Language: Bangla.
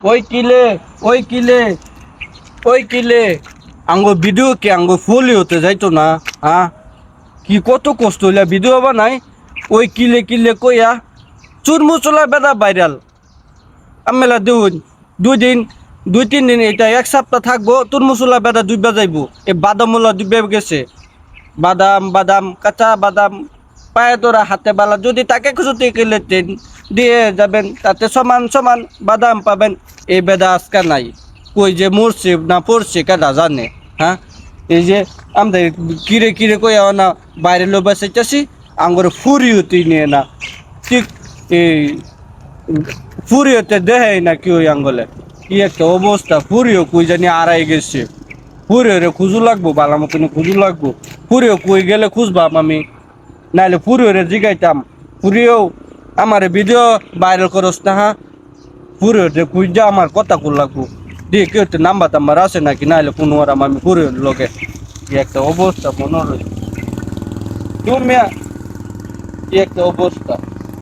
ওই কিলে ওই কিলে ওই কিলে আঙ্গো ভিডিও কি আঙ্গো ফুলি হতে যাইতো না? হ্যাঁ, কি কত কষ্ট হইলা ভিডিও বানাই। ওই কিলে কিলে কইয়া চুরমুচলা বেদা ভাইরাল। আমেলা দেখুন, 2 দিন 2-3 দিন, এটা 1 সপ্তাহ থাকবো। তুরমুচলা বেদা ডুববা যাইবো। এ বাদামলা ডুববে গেছে। বাদাম বাদাম কাঁচা বাদাম পায়ে তোরা হাতে বালা, যদি তাকে কিছু লেতেন দিয়ে যাবেন, তাতে সমান সমান বাদাম পাবেন। এই বেদা আজকা নাই, কই যে মরছে না পড়ছে কেডা জানে। হ্যাঁ, এই যে আমাদের কিরে কিরে কইয়া না বাইরে লোক বাসাইতেছি, আঙ্গরে ফুরি হতে নিয়ে না ঠিক। এই ফুরি হতে দেহে না কি ওই আঙ্গলে, কি একটা অবস্থা। ফুরিও কই জানি আড়াই গেছে। ফুরিও রে খুঁজু লাগবো, বালা মতন খুঁজু লাগবো। ফুরিও কই গেলে খুঁজবাম আমি, নাইলে ফুরিও রে জিগাইতাম। ফুরিও আমার ভিডিও ভাইরাল করস না। হ্যাঁ, ফুরিও রে খুঁজা আমার কথা কল লাগবো। দিয়ে কেউ নাম্বার টাম্বার আছে নাকি, নাইলে কোনো আরাম আমি ফুরিও লগে। কি একটা অবস্থা মনে হয়, তুমি কি একটা অবস্থা।